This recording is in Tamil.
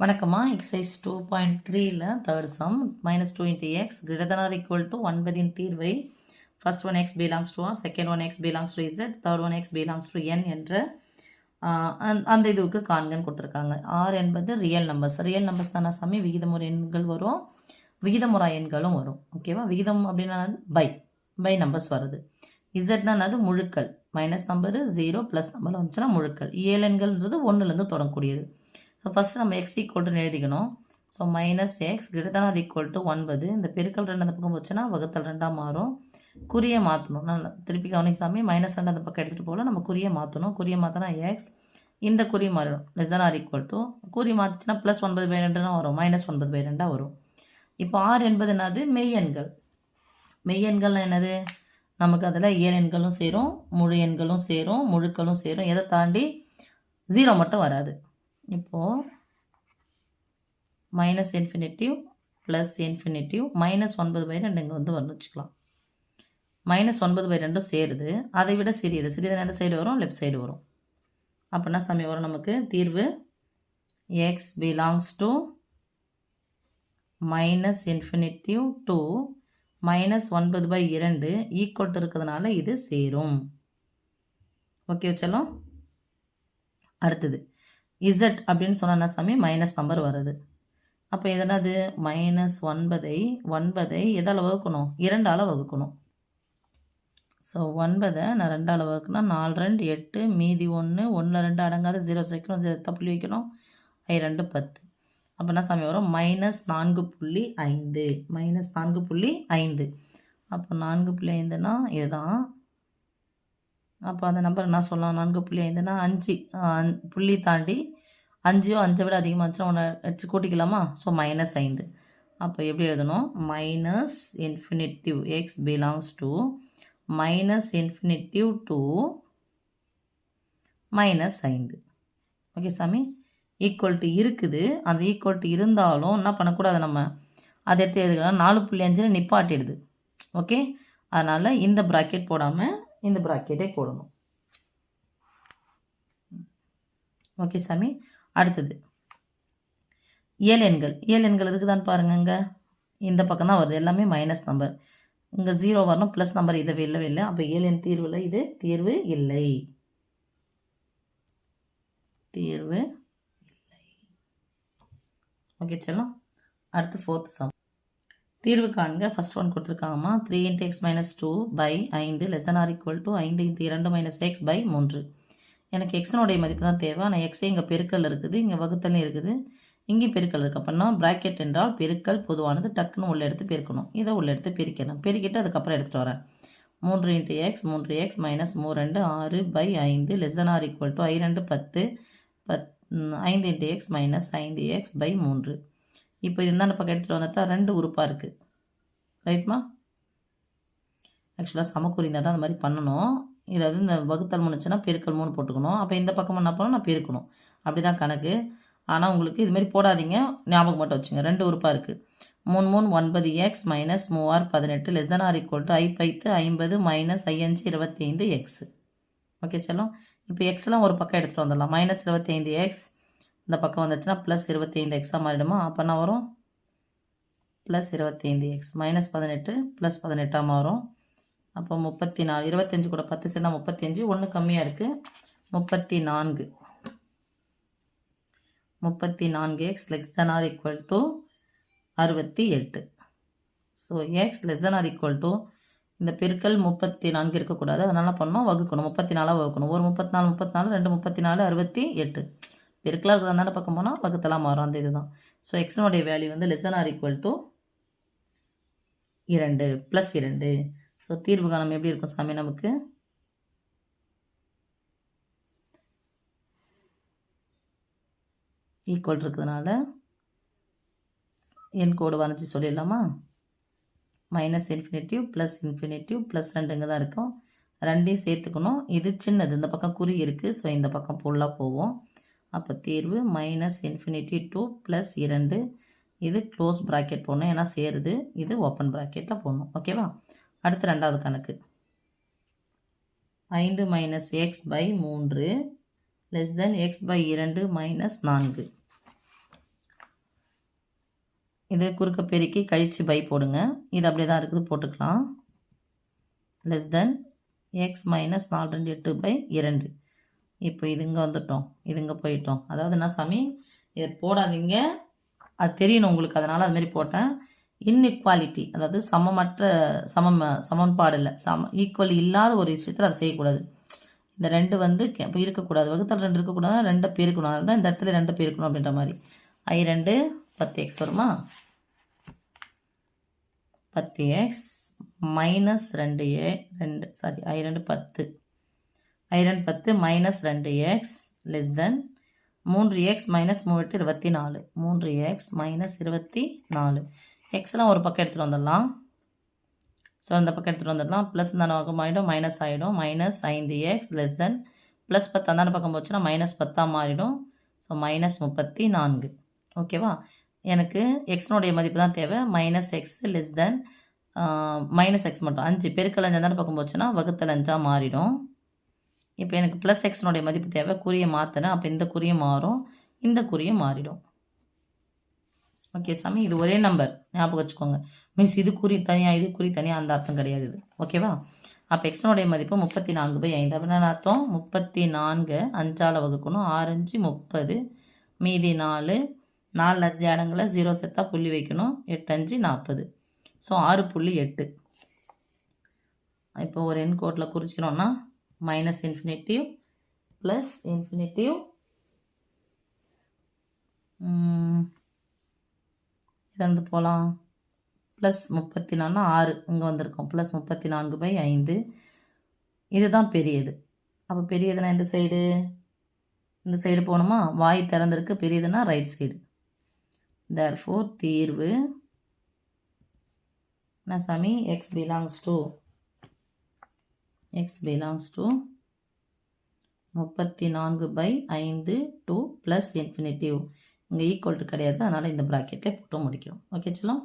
வணக்கம்மா. எக்ஸசைஸ் 2.3ல third sum -2 into x greater than or equal to 9 இன் தீர்வை first one x belongs to r, second one x belongs to z, third one x belongs to n என்ற அந்த இதுவுக்கு காண்கன்னு கொடுத்துருக்காங்க. r என்பது ரியல் நம்பர்ஸ் தானே சாமி, விகிதமுறை எண்கள் வரும், விகிதமுறை எண்களும் வரும். ஓகேவா? விகிதம் அப்படின்னா பை நம்பர்ஸ் வருது. இசட்னாது முழுக்கள், மைனஸ் நம்பரு 0 ப்ளஸ் நம்பர் வந்துச்சுன்னா முழுக்கள். இயல் எண்கள்ன்றது 1லேருந்து தொடங்கக்கூடியது. ஸோ ஃபஸ்ட்டு நம்ம எக்ஸ் ஈக்குவல்ட்டுன்னு எழுதிக்கணும். So minus X greater than equal to 9. இந்த பெருக்கல் 2 அந்த பக்கம் போச்சுன்னா வகுத்தல் 2ஆக மாறும். குறியை மாற்றணும். நான் திருப்பி கவனிக்காம -2 அந்த பக்கம் எடுத்துகிட்டு போகல, நம்ம குறியை மாற்றணும். குறியை மாற்றினா எக்ஸ், இந்த குறி மாறிடும். லெஸ் தான் ஆர் ஈக்குவல் டு, குறி மாற்றிச்சுன்னா +9/2 வரும், -9/2 வரும். இப்போ ஆர் என்பது என்னது? மெய்யெண்கள். மெய்யெண்கள்லாம் என்னது? நமக்கு அதில் இயல் எண்களும் சேரும், முழு எண்களும் சேரும், முழுக்களும் சேரும். எதை தாண்டி 0 மட்டும் வராது. இப்போது -∞ +∞ -9/2 இங்கே வந்து வரணும் வச்சுக்கலாம். -9/2 சேருது, அதை விட சிறியது எந்த சைடு வரும்? லெஃப்ட் சைடு வரும். அப்படின்னா சமயம் வரும் நமக்கு தீர்வு x belongs to -∞ to -9/2 equal to இருக்கிறதுனால இது சேரும். ஓகே வச்சலாம். அடுத்தது இசட் அப்படின்னு சொன்னா சாமி மைனஸ் நம்பர் வருது. அப்போ எதனாது? -9ஐ எதால் வகுக்கணும்? 2ஆல் வகுக்கணும். ஸோ 9ஐ நான் 2ஆல் வகுக்குனா 4 2 8, மீதி 1 1 2 அடங்காத 0 சேர்க்கணும், புள்ளி வைக்கணும், 2 10. அப்போ என்ன சாமி வரும்? -4.5 -4.5. அப்போ 4.5னா இதுதான். அப்போ அந்த நம்பர் என்ன சொல்லலாம்? 4.5னா 5 புள்ளி தாண்டி 5 5 விட அதிகமாக இருந்துச்சுன்னா ஒன்று வச்சு கூட்டிக்கலாமா? ஸோ -5. அப்போ எப்படி எழுதணும்? -∞ x belongs to -∞ to -5. Okay சாமி. ஈக்குவல்ட்டு இருக்குது. அந்த ஈக்குவல்ட்டு இருந்தாலும் என்ன பண்ணக்கூடாது? நம்ம அதை எடுத்து எழுதுக்கலாம். 4.5 நிப்பாட்டிடுது. ஓகே, அதனால் இந்த ப்ராக்கெட் போடாமல் இந்த ப்ராக்கெட்டை போடணும். ஓகே சாமி. அடுத்தது இயல் எண்கள் இருக்குதான்னு பாருங்க. இங்கே இந்த பக்கம் தான் வருது, எல்லாமே மைனஸ் நம்பர். இங்கே 0 வரணும், ப்ளஸ் நம்பர் இதை இல்லவே இல்லை. அப்போ இயல் எண் தீர்வில் இது தீர்வு இல்லை. ஓகே செல்லம். அடுத்து ஃபோர்த் சம். தீர்வு காண்க. ஃபர்ஸ்ட் ஒன் கொடுத்துருக்காங்கம்மா 3 × x - 2/5 less than or equal to 5 × 2 - x/3. எனக்கு எக்ஸனுடைய மதிப்பு தான் தேவை. ஆனால் எக்ஸே இங்கே பெருக்கல் இருக்குது, இங்கே வகுத்தலும் இருக்குது, இங்கே பெருக்கல் இருக்குது. அப்படின்னா ப்ராக்கெட் என்றால் பெருக்கல் பொதுவானது, டக்குன்னு உள்ளே எடுத்து பெருக்கணும். இதை உள்ளே எடுத்து பெருக்கணும். பெருக்கிட்டு அதுக்கப்புறம் எடுத்துகிட்டு வரேன். 3 × x 3x - 32 6/5 less than or equal to 2 10 5 × x - 5x/3. இப்போ இது இந்த பக்கம் எடுத்துகிட்டு வந்துட்டா 2 உறுப்பாக இருக்குது. ரைட்மா? ஆக்சுவலாக சமக்குறி இருந்தால் தான் அந்த மாதிரி பண்ணணும். இதாவது இந்த வகுத்தல் முடிச்சுன்னா பெருக்கல் 3 போட்டுக்கணும். அப்போ இந்த பக்கம் என்ன பண்ணணும்? நான் பெருக்கணும். அப்படி தான் கணக்கு. ஆனால் உங்களுக்கு இதுமாரி போடாதீங்க, ஞாபகம் மட்டும் வச்சுங்க. 2 உறுப்பாக இருக்குது. 3 3 9x - 3 18 less than or equal to 5 50 - 5 25x. Okay செல்லம். இப்போ எக்ஸ்லாம் ஒரு பக்கம் எடுத்துகிட்டு வந்துடலாம். -25x இந்த பக்கம் வந்துச்சுன்னா +25xாக மாறிடுமா? அப்போ என்ன வரும்? +25x -18 +18ஆக மாறும். அப்போ 34, 25 கூட 10 சேர்ந்தா 35, 1 கம்மியாக இருக்குது, 34. 34x less than or equal to 68. So x less than or equal to இந்த பெருக்கல் 34 இருக்கக்கூடாது, அதனால பண்ணோம் வகுக்கணும். 34 வகுக்கணும். ஒரு 34 34 2 34 68. பெருக்கலாக இருக்கிறது அந்த பக்கம் போனால் வகுத்தலாம் மாறும். அந்த இதுதான். ஸோ எக்ஸனுடைய வேல்யூ வந்து less than or equal to 2 +2. So தீர்வு காணம் எப்படி இருக்கும் சாமி? நமக்கு ஈக்குவல் இருக்கிறதுனால என் கோடு வரைஞ்சி சொல்லிடலாமா? -∞ +∞ +2 தான் இருக்கும். 2ஐயும் சேர்த்துக்கணும். இது சின்னது, இந்த பக்கம் குறி இருக்குது, ஸோ இந்த பக்கம் ஃபுல்லாக போவோம். அப்போ தீர்வு -∞ to +2. இது க்ளோஸ் ப்ராக்கெட் போடணும், ஏன்னா சேருது. இது ஓப்பன் ப்ராக்கெட்டில் போடணும். ஓகேவா? அடுத்து ரெண்டாவது கணக்கு. 5 - x/3 less than x/2 - 4. இது குறுக்க பெருக்கி கழித்து பை போடுங்க. இது அப்படியே தான் இருக்குது, போட்டுக்கலாம். Less than x minus 4 2 8 by 2. இப்போ இது இங்கே வந்துட்டோம், இது இங்கே போயிட்டோம். அதாவது என்ன சாமி, இதை போடாதீங்க, அது தெரியணும் உங்களுக்கு, அதனால் அதுமாரி போட்டேன். இன்இக்வாலிட்டி, அதாவது சமன்பாடு இல்லை, ஈக்குவல் இல்லாத ஒரு விஷயத்தில் அதை செய்யக்கூடாது. இந்த 2 வந்து இப்போ இருக்கக்கூடாது, வகுத்தல் 2 இருக்கக்கூடாது, 2 பெருக்கணும். அதனால தான் இந்த இடத்துல 2 பெருக்கணும் அப்படின்ற மாதிரி. I2 10x வருமா, 10x minus 2 sorry I2 10, I2 10 minus 2x less than 3x minus 3 24, 3x minus 24. எக்ஸ்லாம் ஒரு பக்கம் எடுத்துகிட்டு வந்துடலாம். ஸோ அந்த பக்கம் எடுத்துகிட்டு வந்துடலாம். ப்ளஸ் தானே ஆகிடும், மைனஸ் ஆகிடும். Minus 5x less than plus 10 அந்தாண்ட பக்கம் போச்சுன்னா மைனஸ் 10 மாறிடும். So minus 34. ஓகேவா, எனக்கு எக்ஸ்னுடைய மதிப்பு தான் தேவை. Minus X less than minus X மட்டும் 5 பெருக்கல் 5 அந்தாண்ட பக்கம் போச்சுன்னா வகுத்தல் 5 மாறிடும். இப்போ எனக்கு ப்ளஸ் எக்ஸ்னுடைய மதிப்பு தேவை, குறியை மாற்றினேன். அப்போ இந்த குறியை மாறும், இந்த குறியை மாறிடும். ஓகே சாமி, இது ஒரே நம்பர், ஞாபகம் வச்சுக்கோங்க. மீன்ஸ் இது குறி தனியாக, இது குறி தனியாக, அந்த அர்த்தம் கிடையாது இது. ஓகேவா, அப்போ எக்ஸ்னுடைய மதிப்பு 34/5. அப்படின்னா அர்த்தம் 34 5ஆல் வகுக்கணும். 6 5 30, மீதி 4 4 5 இடங்களில் 0 சேர்த்தா புள்ளி வைக்கணும். 8 5 40. ஸோ 6.8. இப்போ ஒரு எண் கோட்டில் குறிச்சிக்கணும்னா மைனஸ் இன்ஃபினிட்டிவ் ப்ளஸ் இன்ஃபினிட்டிவ், இதை வந்து போகலாம். ப்ளஸ் 34 6 இங்கே வந்திருக்கோம். ப்ளஸ் 34/5. இதுதான் பெரியது. அப்போ பெரியதுன்னா இந்த சைடு போகணுமா, வாய் திறந்திருக்கு, பெரியதுன்னா ரைட் சைடு. தேர்ஃபோர் தீர்வு என்ன சாமி, x belongs to 34/5 to plus infinitive. இங்கே ஈக்குவல் டு கிடையாது, அதனால் இந்த ப்ராக்கெட்டில் போட்டு முடிக்கிறோம். ஓகே சொல்லலாம்.